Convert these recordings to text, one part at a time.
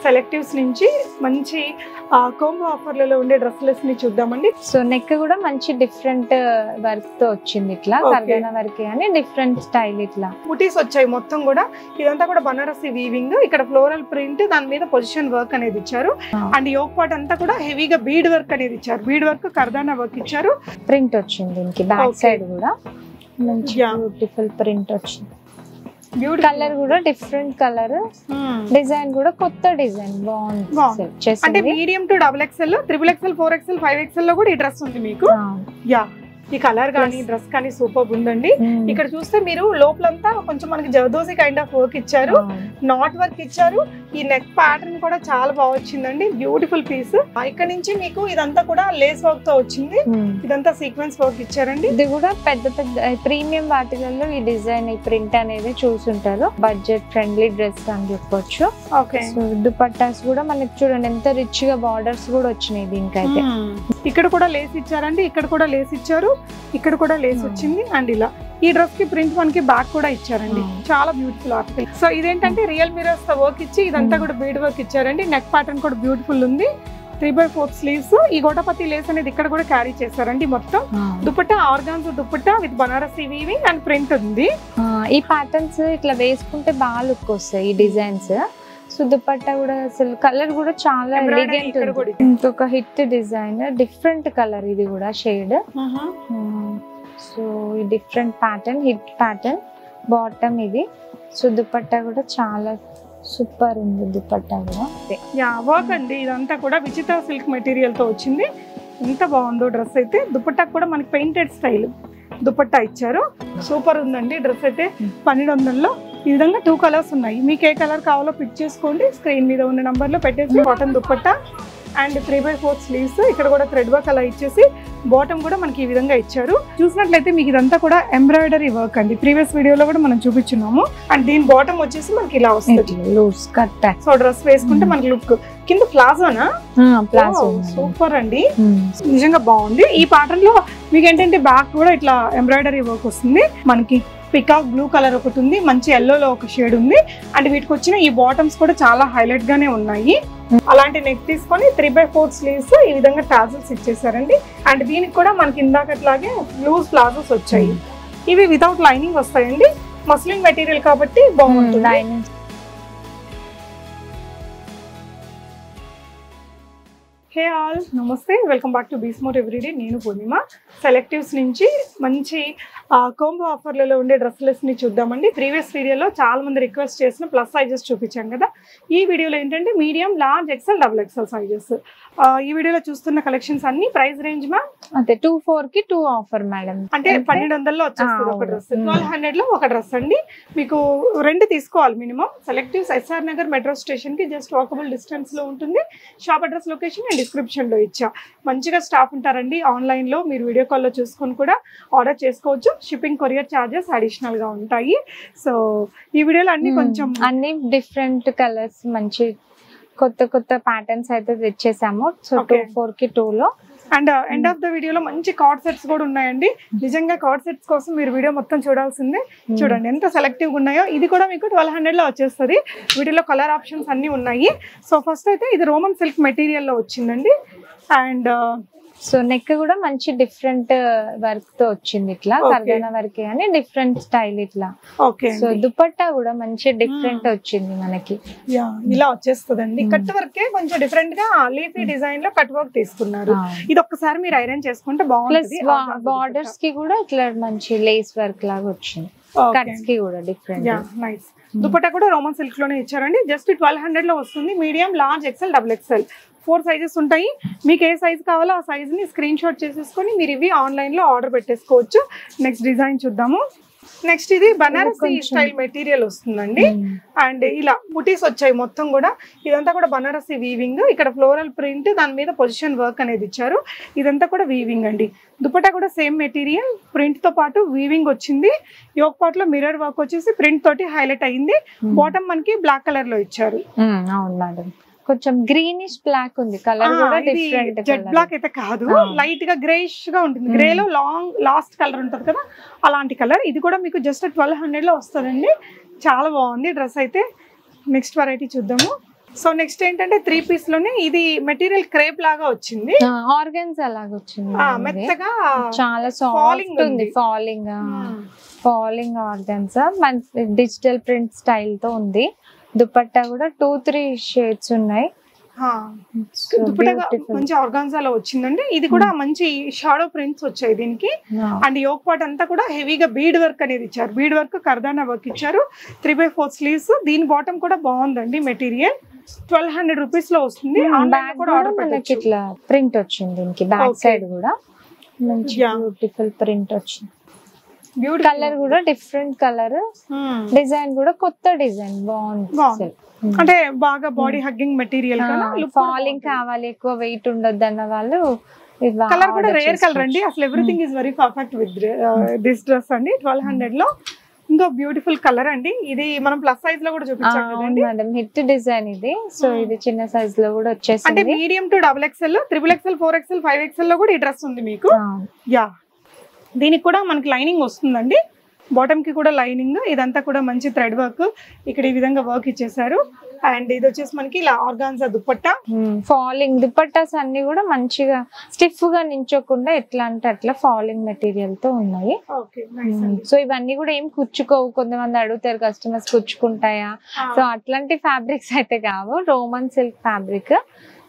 సెలెక్టివ్స్ నుంచి మంచి కాంబో ఆఫర్లలో ఉండే డ్రెస్లెస్ ని చూద్దామండి. సో నెక్ కూడా మంచి డిఫరెంట్ వర్క్ తో వచ్చింది, ఇట్లా కర్దానా వర్క్ అని డిఫరెంట్ స్టైల్ ఇట్లా బుటీస్ వచ్చాయి మొత్తం కూడా. ఇదంతా కూడా బనారసి వీవింగ్, ఇక్కడ ఫ్లోరల్ ప్రింట్, దాని మీద పొజిషన్ వర్క్ అనేది ఇచ్చారు. అండ్ యోక్ పార్ట్ అంతా కూడా హెవీగా బీడ్ వర్క్ అనేది ఇచ్చారు. బీడ్ వర్క్ కర్దానా వర్క్ ఇచ్చారు. ప్రింట్ వచ్చింది దీనికి బ్యాక్ సైడ్ కూడా మంచి బ్యూటిఫుల్ ప్రింట్ వచ్చింది. కలర్ కూడా డిఫరెంట్ కలర్, డిజైన్ కూడా కొత్త డిజైన్ బాగుంది. అంటే medium to XXL, XXL, 4XL, 5XL లో కూడా ఈ డ్రెస్ ఉంది మీకు. యా, ఈ కలర్ కానీ డ్రెస్ కానీ సూపర్ ఉందండి. ఇక్కడ చూస్తే మీరు లోపలంతా కొంచెం మనకి జర్దోసి కైండ్ ఆఫ్ వర్క్ ఇచ్చారు, నాట్ వర్క్ ఇచ్చారు. ఈ నెక్ ప్యాటర్న్ కూడా చాలా బాగా వచ్చిందండి, బ్యూటిఫుల్ పీస్. ఇక్కడ నుంచి మీకు ఇదంతా కూడా లేస్ వర్క్ తో వచ్చింది, ఇదంతా సీక్వెన్స్ వర్క్ ఇచ్చారండి. ఇది కూడా పెద్ద పెద్ద ప్రీమియం వాటిలలో ఈ డిజైన్, ఈ ప్రింట్ అనేది చూసుంటారు. బడ్జెట్ ఫ్రెండ్లీ డ్రెస్ అని చెప్పొచ్చు. ఓకే, దుపట్టాస్ కూడా మనకి చూడండి ఎంత రిచ్ గా బార్డర్స్ కూడా వచ్చినాయి దీనికైతే. ఇక్కడ కూడా లేస్ ఇచ్చారండి, ఇక్కడ కూడా లేస్ ఇచ్చారు, ఇక్కడ కూడా లేస్ వచ్చింది. అండ్ ఇలా ఈ డ్రెస్ కి ప్రింట్ మనకి బ్యాక్ కూడా ఇచ్చారండి, చాలా బ్యూటిఫుల్ ఆర్టికల్. సో ఇదేంటంటే రియల్ మిరర్స్ తో వర్క్ ఇచ్చి ఇదంతా కూడా బీడ్ వర్క్ ఇచ్చారండి. నెక్ ప్యాటర్న్ కూడా బ్యూటిఫుల్ ఉంది. 3/4 స్లీవ్స్. ఈ గోటపతి లేస్ అనేది ఇక్కడ కూడా క్యారీ చేశారండి మొత్తం. Dupatta organza dupatta with Banarasi weaving and print ఉంది. ఈ ప్యాటర్న్స్ ఇట్లా వేసుకుంటే బాగా లుక్ వస్తాయి ఈ డిజైన్స్. సో దుపట్టా కూడా అసలు కలర్ కూడా చాలా ఎలిగెంట్ ఉంది. ఇంకొక హిట్ డిజైన్, డిఫరెంట్ కలర్, ఇది కూడా షేడ్. సో ఈ different pattern, hit pattern bottom ఇది. సో దుపట్టా కూడా చాలా సూపర్ ఉంది. దుపట్టా కూడా యా వర్క్ అండి, ఇదంతా కూడా విచిత్ర సిల్క్ మెటీరియల్ తో వచ్చింది. ఎంత బాగుందో డ్రెస్ అయితే. దుపట్టా కూడా మనకి పెయింటెడ్ స్టైల్ దుపట్టా ఇచ్చారు, సూపర్ ఉందండి డ్రెస్ అయితే. 1200లో ఈ విధంగా 2 కలర్స్ ఉన్నాయి. మీకు ఏ కలర్ కావాలో పిక్ చేసుకోండి, స్క్రీన్ మీద ఉన్న నంబర్ లో పెట్టేసి. Cotton dupatta and 3/4 sleeves. ఇక్కడ కూడా థ్రెడ్ వర్క్ అలా ఇచ్చేసి బాటమ్ కూడా మనకి ఈ విధంగా ఇచ్చారు. చూసినట్లయితే మీకు ఇదంతా కూడా ఎంబ్రాయిడరీ వర్క్ అండి, ప్రీవియస్ వీడియోలో కూడా మనం చూపించున్నాము. అండ్ దీని బాటమ్ వచ్చేసి మనకి ఇలా వస్తుంది లూజ్ కట్. సో డ్రెస్ వేసుకుంటే మనకి లుక్. కింద ప్లాజోనా? ప్లాజో సూపర్ అండి, నిజంగా బాగుంది. ఈ ప్యాటర్న్ లో మీకు ఏంటంటే బ్యాక్ కూడా ఇట్లా ఎంబ్రాయిడరీ వర్క్ వస్తుంది. మనకి పికాక్ బ్లూ కలర్ ఒకటి ఉంది, మంచి ఎల్లోలో ఒక షేడ్ ఉంది. అండ్ వీటికి వచ్చిన ఈ బాటమ్స్ కూడా చాలా హైలైట్ గానే ఉన్నాయి. అలాంటి నెక్ తీసుకొని 3/4 స్లీవ్స్ ఈ విధంగా టాజల్స్ ఇచ్చేసారండి. అండ్ దీనికి కూడా మనకి ఇందాకట్లాగే లూజ్ ప్లాజోస్ వచ్చాయి. ఇవి వితౌట్ లైనింగ్ వస్తాయండి, మస్లిన్ మెటీరియల్ కాబట్టి బాగుంటుంది. హే ఆల్, నమస్తే, వెల్కమ్ బ్యాక్ టు బీస్మోర్ ఎవ్రీడే. నేను పూర్ణిమ. సెలెక్టివ్స్ నుంచి మంచి కాంబో ఆఫర్లలో ఉండే డ్రెస్లెస్ ని చూద్దామండి. ప్రీవియస్ వీడియోలో చాలా మంది రిక్వెస్ట్ చేసిన ప్లస్ సైజెస్ చూపించాం కదా. ఈ వీడియోలో ఏంటంటే medium, large, XL, XXL sizes. ఈ వీడియోలో చూస్తున్న కలెక్షన్స్ అన్ని ప్రైస్ రేంజ్ మా అంటే 2/4 కి 2 ఆఫర్ మేడం. అంటే 1200లో వచ్చేస్తుంది ఒక డ్రెస్, 1200లో ఒక డ్రెస్ అండి. మీకు 2 తీసుకోవాలి minimum. సెలెక్టివ్స్ SR Nagar metro station కి జస్ట్ వాకబుల్ డిస్టెన్స్ లో ఉంటుంది. Shop address, location and description లో ఇచ్చా. మంచిగా స్టాఫ్ ఉంటారండి. ఆన్లైన్ లో మీరు వీడియో కాల్ లో చూసుకొని కూడా ఆర్డర్ చేసుకోవచ్చు. షిప్పింగ్, కొరియర్ చార్జెస్ అడిషనల్ గా ఉంటాయి. సో ఈ వీడియోలో అన్ని కొంచెం అన్ని డిఫరెంట్ కలర్స్, మంచి కొత్త కొత్త ప్యాటర్న్స్ అయితే తెచ్చేసాము. సో 2/4 కి 2 లో. అండ్ ఎండ్ ఆఫ్ ద వీడియోలో మంచి కార్డ్ సెట్స్ కూడా ఉన్నాయండి. నిజంగా కార్డ్ సెట్స్ కోసం మీరు వీడియో మొత్తం చూడాల్సిందే. చూడండి ఎంత సెలెక్టివ్ గా ఉన్నాయో. ఇది కూడా మీకు 1200లో వచ్చేస్తుంది. వీటిలో కలర్ ఆప్షన్స్ అన్ని ఉన్నాయి. సో ఫస్ట్ అయితే ఇది రోమన్ సిల్క్ మెటీరియల్ లో వచ్చిందండి. అండ్ సో నెక్ కూడా మంచి డిఫరెంట్ వర్క్ తో వచ్చింది, ఇట్లా కర్దానా వర్క్ అని డిఫరెంట్ స్టైల్ ఇట్లా. ఓకే, సో దుపట్టా కూడా మంచి డిఫరెంట్ వచ్చింది మనకి. ఇలా వచ్చేస్తుందండి. కట్ వర్క్ కొంచెం డిఫరెంట్ గా లీఫీ డిజైన్ లో కట్ వర్క్ తీసుకున్నారు. ఇది ఒక్కసారి మీరు ఐరన్ చేసుకుంటే బాగుంటుంది. బార్డర్స్ కి కూడా ఇట్లా మంచి లేస్ వర్క్ లాగా వచ్చింది. కట్స్ కి కూడా డిఫరెంట్. నైస్. దుపట్టా కూడా రోమన్ సిల్క్ లోనే ఇచ్చారండి. జస్ట్ 1200లో వస్తుంది. Medium, large, XL, XXL 4 sizes ఉంటాయి. మీకు ఏ సైజ్ కావాలో ఆ సైజ్ ని స్క్రీన్ షాట్ చేసేసుకొని మీరు ఇవి ఆన్లైన్ లో ఆర్డర్ పెట్టేసుకోవచ్చు. నెక్స్ట్ డిజైన్ చూద్దాము. నెక్స్ట్ ఇది బనారసి స్టైల్ మెటీరియల్ వస్తుందండి. అండ్ ఇలా బుటీస్ వచ్చాయి మొత్తం కూడా. ఇదంతా కూడా బనారసి వీవింగ్, ఇక్కడ ఫ్లోరల్ ప్రింట్, దాని మీద పొజిషన్ వర్క్ అనేది ఇచ్చారు. ఇదంతా కూడా వీవింగ్ అండి. దుపట్టా కూడా సేమ్ మెటీరియల్, ప్రింట్ తో పాటు వీవింగ్ వచ్చింది. యోక్ పార్ట్ లో మిర్రర్ వర్క్ వచ్చేసి ప్రింట్ తోటి హైలైట్ అయింది. బాటమ్ మనకి బ్లాక్ కలర్ లో ఇచ్చారు. అవును మేడం, కొంచెం గ్రీనిష్ బ్లాక్ ఉంది. కలర్ కూడా డిఫరెంట్. జెట్ బ్లాక్ అయితే కాదు, లైట్ గా గ్రేష్ గా ఉంటుంది. గ్రే లో లాస్ట్ కలర్ ఉంటది కదా, అలాంటి కలర్. ఇది కూడా మీకు జస్ట్ 1200లో వస్తుందండి. చాలా బాగుంది డ్రెస్ అయితే. నెక్స్ట్ వెరైటీ చూద్దాము. సో నెక్స్ట్ ఏంటంటే 3 పీస్ లోనే ఇది మెటీరియల్ క్రేప్ లాగా వచ్చింది, ఆర్గన్స్ అలాగా వచ్చింది, మెత్తగా చాలా సాఫ్ట్ ఉంది, ఫాలింగ్ ఆర్గన్స్, మంచి డిజిటల్ ప్రింట్ స్టైల్ తో ఉంది. దుపట్టా కూడా 2-3 షేడ్స్ ఉన్నాయి. మంచి ఆర్గాన్జాలో వచ్చిందండి. ఇది కూడా మంచి షాడో ప్రింట్స్ వచ్చాయి దీనికి. అండ్ యోక్ పార్ట్ అంతా కూడా హెవీగా బీడ్ వర్క్ అనేది ఇచ్చారు, బీడ్ వర్క్ కర్దానా వర్క్ ఇచ్చారు. 3/4 స్లీవ్స్. దీని బాటమ్ కూడా బాగుందండి మెటీరియల్. 1200 రూపీస్ లో వస్తుంది. ఇట్లా ప్రింట్ వచ్చింది దీనికి, బ్యాక్ సైడ్ కూడా మంచి బ్యూటిఫుల్ ప్రింట్ వచ్చింది. కలర్ కూడా డిఫరెంట్ కలర్, డిజైన్ కూడా కొత్త డిజైన్ బాగుంది. అంటే బాగా బాడీ హగ్గింగ్ మెటీరియల్ కదా, ఫాలింగ్ కావాలి, ఎక్కువ వెయిట్ ఉండొద్దు అన్న వాళ్ళు. కలర్ కూడా రేర్ కలర్ అండి. అసలు everything is very perfect with this dress అండి. 1200 లో ఇంకో బ్యూటిఫుల్ కలర్ అండి. ఇది మనం ప్లస్ సైజ్ లో కూడా చూపించాం కదండి మేడం, హిట్ డిజైన్ ఇది. సో ఇది చిన్న సైజ్ లో కూడా వచ్చేసి, అంటే medium to XXL, XXL, 4XL, 5XL లో కూడా ఈ డ్రెస్ ఉంది మీకు. యా, దీనికి కూడా మనకి లైనింగ్ వస్తుందండి, బాటమ్ కి కూడా లైనింగ్. ఇదంతా కూడా మంచి థ్రెడ్ వర్క్, ఇక్కడ ఈ విధంగా వర్క్ ఇచ్చేసారు. అండ్ ఇది వచ్చేసి మనకి ఇలా ఆర్గాన్జా దుపట్టా. ఫాలింగ్ దుపట్టాస్ అన్ని కూడా మంచిగా స్టిఫ్ గా నించోకుండా ఎట్లా అంటే అట్లా ఫాలింగ్ మెటీరియల్ తో ఉన్నాయి. సో ఇవన్నీ కూడా ఏం కుచ్చుకోవు. కొంతమంది అడుగుతారు కస్టమర్స్, కుచ్చుకుంటాయా? సో అట్లాంటి ఫ్యాబ్రిక్స్ అయితే కావు, రోమన్ సిల్క్ ఫ్యాబ్రిక్.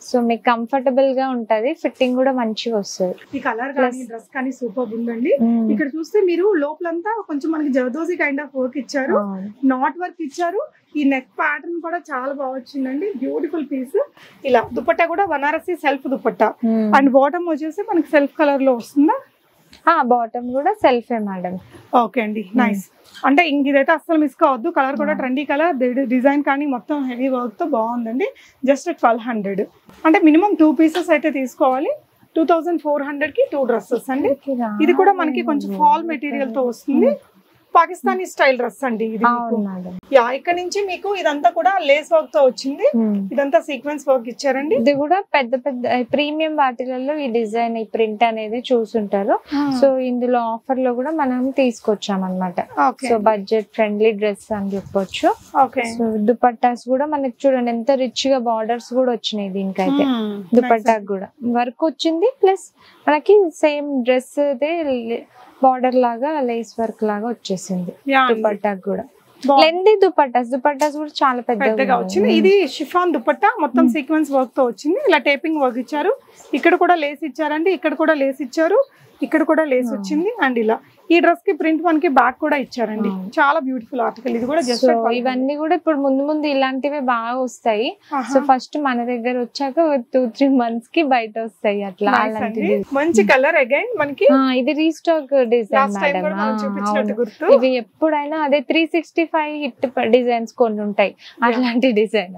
సో మీకు కంఫర్టబుల్ గా ఉంటది, ఫిట్టింగ్ కూడా మంచిగా వస్తుంది. ఈ కలర్ కానీ డ్రెస్ కానీ సూపర్ ఉందండి. ఇక్కడ చూస్తే మీరు లోపలంతా కొంచెం మనకి జర్దోజీ కైండ్ ఆఫ్ వర్క్ ఇచ్చారు, నాట్ వర్క్ ఇచ్చారు. ఈ నెక్ ప్యాటర్న్ కూడా చాలా బాగా వచ్చిందండి, బ్యూటిఫుల్ పీస్. ఇలా దుపట్టా కూడా Banarasi self dupatta. And bottom వచ్చేసి మనకి సెల్ఫ్ కలర్ లో వస్తుందా? బాటమ్ కూడా సెల్ఫే మేడం. ఓకే అండి, నైస్. అంటే ఇదైతే అస్సలు మిస్ కావద్దు. కలర్ కూడా ట్రెండీ కలర్, డిజైన్ కానీ మొత్తం హెవీ వర్క్ తో బాగుందండి. జస్ట్ 1200. అంటే మినిమం 2 పీసెస్ అయితే తీసుకోవాలి. 2400 కి 2 డ్రెస్సెస్ అండి. ఇది కూడా మనకి కొంచెం ఫాల్ మెటీరియల్ తో వస్తుంది, పాకిస్తానీ స్టైల్ డ్రెస్ అండి ఇది. యా, ఇక్కడ నుంచి మీకు ఇదంతా కూడా లేస్ వర్క్ తో వచ్చింది, ఇదంతా సీక్వెన్స్ వర్క్ ఇచ్చారండి. ఇది కూడా పెద్ద పెద్ద ప్రీమియం వాటిలలో ఈ డిజైన్, ఈ ప్రింట్ అనేది చూసుంటారు. సో ఇందులో ఆఫర్ లో కూడా మనం తీసుకొచ్చాం అన్నమాట. సో బడ్జెట్ ఫ్రెండ్లీ డ్రెస్ అని చెప్పొచ్చు. సో దుపట్టాస్ కూడా మనకి చూడండి ఎంత రిచ్ గా బార్డర్స్ కూడా వచ్చినాయి దీనికైతే. దుపట్టాకు కూడా వర్క్ వచ్చింది, ప్లస్ మనకి సేమ్ డ్రెస్ బార్డర్ లాగా లేస్ వర్క్ లాగా వచ్చేసింది. దుపట్టాకు కూడా లెంది దుపట్టాస్ కూడా చాలా పెద్దగా వచ్చింది. ఇది షిఫాన్ దుపట్టా, మొత్తం సీక్వెన్స్ వర్క్ తో వచ్చింది. ఇలా టేపింగ్ వర్క్ ఇచ్చారు, ఇక్కడ కూడా లేస్ ఇచ్చారండి, ఇక్కడ కూడా లేస్ ఇచ్చారు, ఇక్కడ కూడా లేస్ వచ్చింది. అండ్ ఇలా ఈ డ్రెస్ కి ప్రింట్ మనకి బ్యాక్ కూడా ఇచ్చారండి. చాలా బ్యూటిఫుల్ ఆర్టికల్ ఇది కూడా. జస్ట్ ఇవన్నీ కూడా ఇప్పుడు ముందు ఇలాంటివే బాగా వస్తాయి. సో ఫస్ట్ మన దగ్గర వచ్చాక 2-3 months కి బయట వస్తాయి అట్లా. మంచి కలర్ అగైన్ మనకి ఇది రీస్టాక్ డిజైన్ మేడం. ఇవి ఎప్పుడైనా అదే 365 హిట్ డిజైన్స్ కొన్ని ఉంటాయి, అట్లాంటి డిజైన్.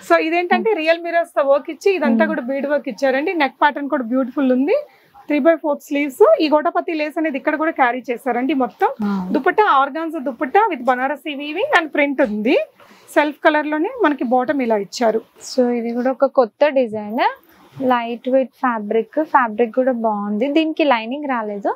సో ఇదేంటంటే రియల్ మిరర్స్ తో వర్క్ ఇచ్చి ఇదంతా కూడా బీడ్ వర్క్ ఇచ్చారండి. నెక్ ప్యాటర్న్ కూడా బ్యూటిఫుల్ ఉంది, 3/4 స్లీవ్స్. ఈ గోటపతి లేస్ అనేది ఇక్కడ కూడా క్యారీ చేశారండి. మొత్తం dupatta organza dupatta with Banarasi weaving and print ఉంది. సెల్ఫ్ కలర్ లోనే మనకి బాటమ్ ఇలా ఇచ్చారు. సో ఇది కూడా ఒక కొత్త డిజైన్, లైట్ వెయిట్ ఫ్యాబ్రిక్ కూడా బాగుంది. దీనికి లైనింగ్ రాలేదు,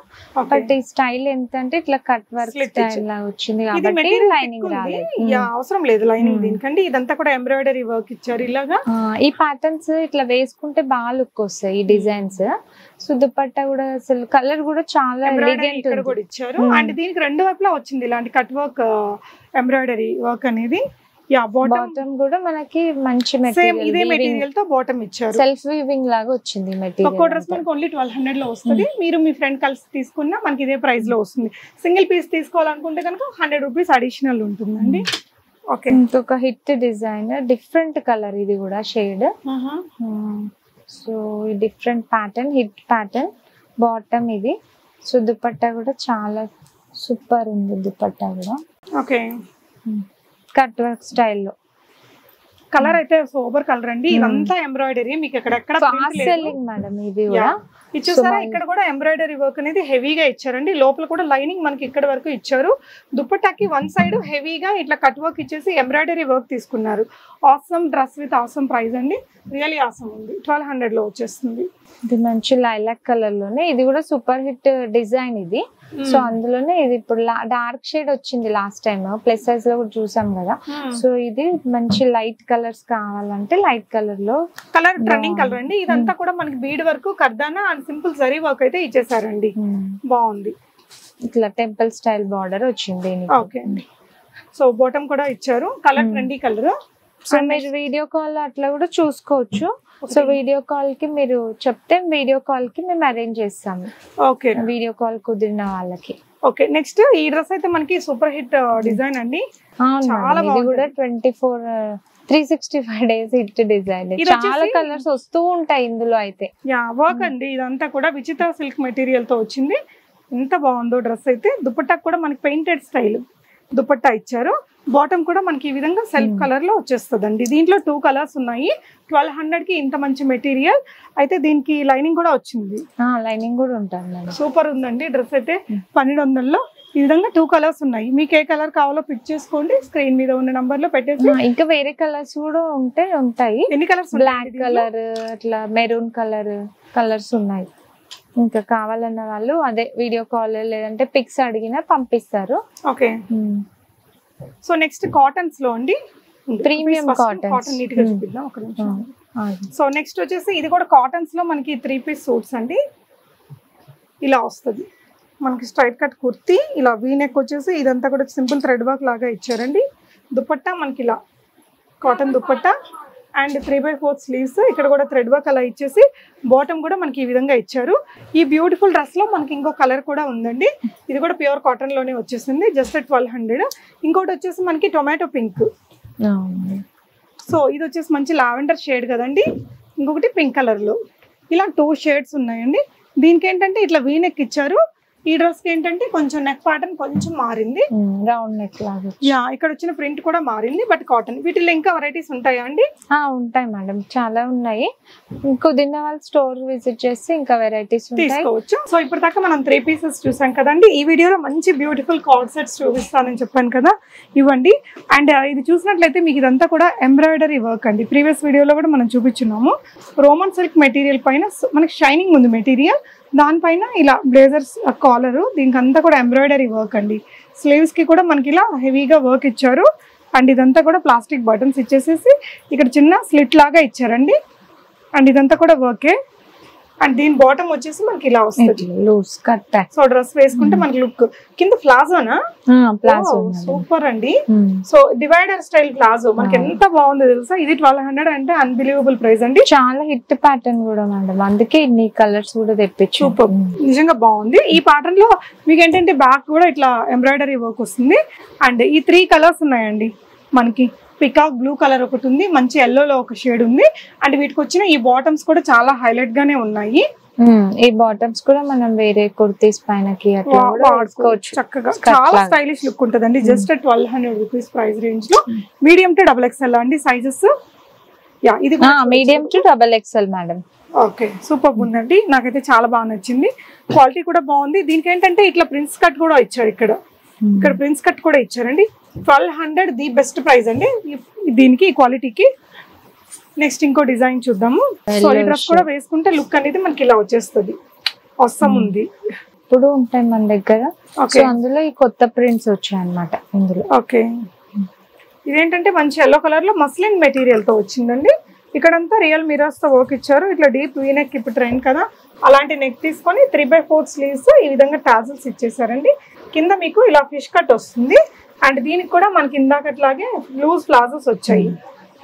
బట్ ఈ స్టైల్ ఏంటంటే ఇట్లా కట్ వర్క్ స్టైల్ లా వచ్చింది కాబట్టి లైనింగ్ రాలేదు. అవసరం లేదు లైనింగ్ దీనికండి. ఇదంతా కూడా ఎంబ్రాయిడరీ వర్క్ ఇచ్చారు ఇలాగా. ఈ ప్యాటర్న్స్ ఇట్లా వేసుకుంటే బాగా లుక్ వస్తాయి ఈ డిజైన్స్. సో దుపట్టా కూడా అసలు కలర్ కూడా చాలా ఎలిగెంట్ కూడా ఇచ్చారు. అండ్ దీనికి రెండు వైపులా వచ్చింది ఇలాంటి కట్ వర్క్ ఎంబ్రాయిడరీ వర్క్ అనేది. బాటమ్ కూడా మనకి మంచి మెటీరియల్ తో బాటమ్ ఇచ్చారు, సెల్ఫ్ వీవింగ్ లాగా వచ్చింది మెటీరియల్. ఒక్కో డ్రెస్ మనకి ఓన్లీ 1200 లో వస్తుంది. మీరు మీ ఫ్రెండ్ కలిసి తీసుకున్నా మనకి ఇదే ప్రైస్ లో వస్తుంది. సింగిల్ పీస్ తీసుకోవాలనుకుంటే కనుక 100 రూపీస్ అడిషనల్ ఉంటుందండి. ఓకే, ఇంకొక హిట్ డిజైన్, డిఫరెంట్ కలర్ ఇది కూడా shade. So different pattern, hit pattern bottom ఇది. సో దుపట్టా కూడా చాలా సూపర్ ఉంది, దుపట్టా కూడా. ఓకే, కట్ వర్క్ స్టైల్లో. కలర్ అయితే సూపర్ కలర్ అండి. ఇదంతా ఎంబ్రాయిడరీ, మీకు ఎక్కడెక్కడ మేడం ఇది కూడా ఇచ్చేసారా. ఇక్కడ కూడా ఎంబ్రాయిడరీ వర్క్ అనేది హెవీగా ఇచ్చారండి. లోపల కూడా లైనింగ్ మనకి ఇక్కడ వరకు ఇచ్చారు. దుపట్టాకి వన్ సైడ్ హెవీగా ఇట్లా కట్ వర్క్ ఇచ్చేసి ఎంబ్రాయిడరీ వర్క్ తీసుకున్నారు. Awesome dress with awesome price అండి, రియల్లీ ఆసమ్ ఉంది. 1200 లో వచ్చేస్తుంది. ఇది మంచి లైలాక్ కలర్ లోనే, ఇది కూడా సూపర్ హిట్ డిజైన్. ఇది సో అందులోనే ఇది ఇప్పుడు డార్క్ షేడ్ వచ్చింది లాస్ట్ టైం ప్లస్ సైజ్ లో కూడా చూసాం కదా. సో ఇది మంచి లైట్ కలర్స్ కావాలంటే లైట్ కలర్ లో కలర్ ట్రెండింగ్ కలర్ అండి. ఇదంతా కూడా మనకి బీడ్ వర్క్ కర్దానా అండ్ సింపుల్ జరీ వర్క్ అయితే ఇచ్చేసారండి. బాగుంది. ఇట్లా టెంపుల్ స్టైల్ బార్డర్ వచ్చింది. ఓకే అండి. సో బాటమ్ కూడా ఇచ్చారు కలర్ ట్రెండీ కలర్. సో మీరు వీడియో కాల్ అట్లా కూడా చూసుకోవచ్చు. సో వీడియో కాల్ కి మీరు చెప్తే వీడియో కాల్ కి మేము అరేంజ్ చేస్తాము. ఓకే, వీడియో కాల్ కుదిరిన వాళ్ళకి. ఓకే, నెక్స్ట్ ఈ డ్రెస్ అయితే మనకి సూపర్ హిట్ డిజైన్ అండి. చాలా ఇది కూడా 365 days హిట్ డిజైన్. చాలా కలర్స్ వస్తూ ఉంటాయి ఇందులో అయితే. యా వర్క్ అండి. ఇదంతా కూడా విచిత్ర సిల్క్ మెటీరియల్ తో వచ్చింది. ఎంత బాగుందో డ్రెస్ అయితే. దుపట్టా కూడా మనకి పెయింటెడ్ స్టైల్ దుపట్టా ఇచ్చారు. బాటమ్ కూడా మనకి ఈ విధంగా సెల్ఫ్ కలర్ లో వచ్చేస్తుందండి. దీంట్లో 2 కలర్స్ ఉన్నాయి. 1200 కి ఇంత మంచి మెటీరియల్ అయితే. దీనికి లైనింగ్ కూడా వచ్చింది. లైనింగ్ కూడా ఉంటుంది. సూపర్ ఉందండి డ్రెస్ అయితే. 1200లో ఈ విధంగా 2 కలర్స్ ఉన్నాయి. మీకు ఏ కలర్ కావాలో పిక్ చేసుకోండి. స్క్రీన్ మీద ఉన్న నంబర్ లో పెట్టేసి. ఇంకా వేరే కలర్స్ కూడా ఉంటాయి. ఎన్ని కలర్స్? బ్లాక్ కలర్, అట్లా మెరూన్ కలర్స్ ఉన్నాయి. ఇంకా కావాలన్న వాళ్ళు అదే వీడియో కాల్ లేదంటే పిక్స్ అడిగినా పంపిస్తారు. ఓకే. సో నెక్స్ట్ కాటన్స్ లో అండి, ప్రీమియం కాటన్ నీట్ గా చూపిద్దాం ఒక నిమిషం. సో నెక్స్ట్ వచ్చేసి ఇది కూడా కాటన్స్ లో మనకి 3 పీస్ సూట్స్ అండి. ఇలా వస్తుంది మనకి స్ట్రైట్ కట్ కుర్తీ. ఇలా వీ నెక్ వచ్చేసి ఇదంతా కూడా సింపుల్ థ్రెడ్ వర్క్ లాగా ఇచ్చారండి. దుపట్టా మనకి ఇలా కాటన్ దుపట్టా అండ్ 3/4 స్లీవ్స్. ఇక్కడ కూడా థ్రెడ్ వర్క్ అలా ఇచ్చేసి బాటమ్ కూడా మనకి ఈ విధంగా ఇచ్చారు. ఈ బ్యూటిఫుల్ డ్రెస్ లో మనకి ఇంకో కలర్ కూడా ఉందండి. ఇది కూడా ప్యూర్ కాటన్ లోనే వచ్చేసింది. జస్ట్ 1200. ఇంకోటి వచ్చేసి మనకి టొమాటో పింక్. సో ఇది వచ్చేసి మంచి లావెండర్ షేడ్ కదండి. ఇంకొకటి పింక్ కలర్ లో ఇలా 2 షేడ్స్ ఉన్నాయండి. దీనికి ఏంటంటే ఇట్లా వీ నెక్ ఇచ్చారు. ఈ డ్రెస్ కి ఏంటంటే కొంచెం నెక్ ప్యాటర్న్ కొంచెం మారింది. రౌండ్ నెక్ లాగా. యా ఇక్కడ వచ్చిన ప్రింట్ కూడా మారింది. But cotton. వీటిలో ఇంకా వెరైటీస్ ఉంటాయా అండి? ఉంటాయి మేడం, చాలా ఉన్నాయి. కుదిరిన వాళ్ళు స్టోర్ విజిట్ చేస్తే ఇంకా వెరైటీస్ తీసుకోవచ్చు. సో ఇప్పుడు దాకా మనం 3 పీసెస్ చూసాం కదండి. ఈ వీడియోలో మంచి బ్యూటిఫుల్ కార్డ్ సెట్స్ చూపిస్తానని చెప్పాను కదా, ఇవ్వండి. అండ్ ఇది చూసినట్లయితే మీకు ఇదంతా కూడా ఎంబ్రాయిడరీ వర్క్ అండి. ప్రీవియస్ వీడియోలో కూడా మనం చూపించున్నాము. రోమన్ సిల్క్ మెటీరియల్ పైన మనకి షైనింగ్ ఉంది మెటీరియల్. దానిపైన ఇలా బ్లేజర్స్ కాలరు. దీనికి అంతా కూడా ఎంబ్రాయిడరీ వర్క్ అండి. స్లీవ్స్ కి కూడా మనకి ఇలా హెవీగా వర్క్ ఇచ్చారు. అండ్ ఇదంతా కూడా ప్లాస్టిక్ బటన్స్ ఇచ్చేసేసి ఇక్కడ చిన్న స్లిట్ లాగా ఇచ్చారండి. అండ్ ఇదంతా కూడా వర్కే. అండ్ దీని బాటమ్ వచ్చేసి మనకి ఇలా వస్తుంది లూజ్ కట్. సో డ్రెస్ వేసుకుంటే మనకి లుక్. కింద ప్లాజోనా? ప్లాజో సూపర్ అండి. సో డివైడర్ స్టైల్ ప్లాజో మనకి ఎంత బాగుందో తెలుసా. ఇది 1200 అంటే అన్బిలీవబుల్ ప్రైస్ అండి. చాలా హిట్ ప్యాటర్న్ కూడా మేడం, అందుకే ఇన్ని కలర్స్ కూడా తెప్పించు. సూపర్, నిజంగా బాగుంది. ఈ ప్యాటర్న్ లో మీకు ఏంటంటే బ్యాక్ కూడా ఇట్లా ఎంబ్రాయిడరీ వర్క్ వస్తుంది. అండ్ ఈ 3 కలర్స్ ఉన్నాయండి మనకి. పికాక్ బ్లూ కలర్ ఒకటి ఉంది, మంచి ఎల్లోలో ఒక షేడ్ ఉంది. అండ్ వీటికి వచ్చిన ఈ బాటమ్స్ కూడా చాలా హైలైట్ గానే ఉన్నాయి. ఈ బాటమ్స్ కూడా మనం వేరే కుర్తీస్ పైనకి వాడుకోవచ్చు చక్కగా. చాలా స్టైలిష్ లుక్ ఉంటుందండి. జస్ట్ 1200 రూపీస్ ప్రైస్ రేంజ్ లో. మీడియం టు XXL అండి సైజెస్. యా ఇది medium to XXL madam. Okay, super ఉందండి. నాకైతే చాలా బాగా నచ్చింది. క్వాలిటీ కూడా బాగుంది. దీనికి ఏంటంటే ఇట్లా ప్రిన్స్ కట్ కూడా ఇచ్చారు. ఇక్కడ ప్రిన్స్ కట్ కూడా ఇచ్చారండి. 1200 ది బెస్ట్ ప్రైస్ అండి దీనికి, ఈ క్వాలిటీకి. నెక్స్ట్ ఇంకో డిజైన్ చూద్దాము. సో ఈ డ్రెస్ కూడా వేసుకుంటే లుక్ అనేది మనకి ఇలా వచ్చేస్తుంది. అవసరం ఉంది. ఇప్పుడు ఉంటాయి మన దగ్గర. సో అందులో ఈ కొత్త ప్రింట్స్ వచ్చాయి అన్నమాట ఇందులో. ఓకే, ఇదేంటంటే మంచి ఎల్లో కలర్ లో మస్లిన్ మెటీరియల్ తో వచ్చిందండి. ఇక్కడంతా రియల్ మిరర్స్ తో వర్క్ ఇచ్చారు. ఇట్లా డీప్ వీ నెక్ ఇప్పుడు ట్రెండ్ కదా, అలాంటి నెక్ తీసుకొని 3/4 స్లీవ్స్ ఈ విధంగా టాజిల్స్ ఇచ్చేసారండి. కింద మీకు ఇలా ఫిష్ కట్ వస్తుంది. అండ్ దీనికి కూడా మనకి ఇందాకట్లాగే లూజ్ ప్లాజోస్ వచ్చాయి.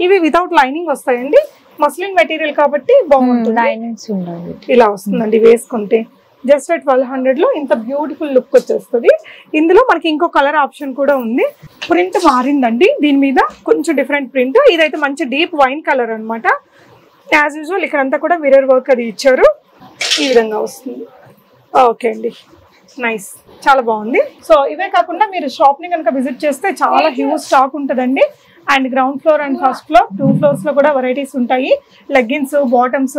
ఇవి వితౌట్ లైనింగ్ వస్తాయండి. మస్లిన్ మెటీరియల్ కాబట్టి బాగుంటుంది. లైనింగ్స్ ఉండవు. ఇలా వస్తుందండి వేసుకుంటే. జస్ట్ 1200 లో ఇంత బ్యూటిఫుల్ లుక్ వచ్చేస్తుంది. ఇందులో మనకి ఇంకో కలర్ ఆప్షన్ కూడా ఉంది. ప్రింట్ మారిందండి దీని మీద, కొంచెం డిఫరెంట్ ప్రింట్. ఇదైతే మంచి డీప్ వైన్ కలర్ అనమాట. యాజ్ యూజువల్ ఇక్కడంతా కూడా మిర్రర్ వర్క్ అది ఇచ్చారు. ఈ విధంగా వస్తుంది. ఓకే అండి, నైస్, చాలా బాగుంది. సో ఇవే కాకుండా మీరు షాప్ ని కనుక విజిట్ చేస్తే చాలా హ్యూజ్ స్టాక్ ఉంటుందండి. And ground floor and first floor 2 floors లో కూడా వెరైటీస్ ఉంటాయి. లెగ్గిన్స్, బాటమ్స్,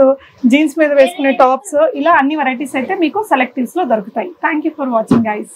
జీన్స్ మీద వేసుకునే టాప్స్, ఇలా అన్ని వెరైటీస్ అయితే మీకు సెలెక్టివ్స్ లో దొరుకుతాయి. Thank you for watching guys.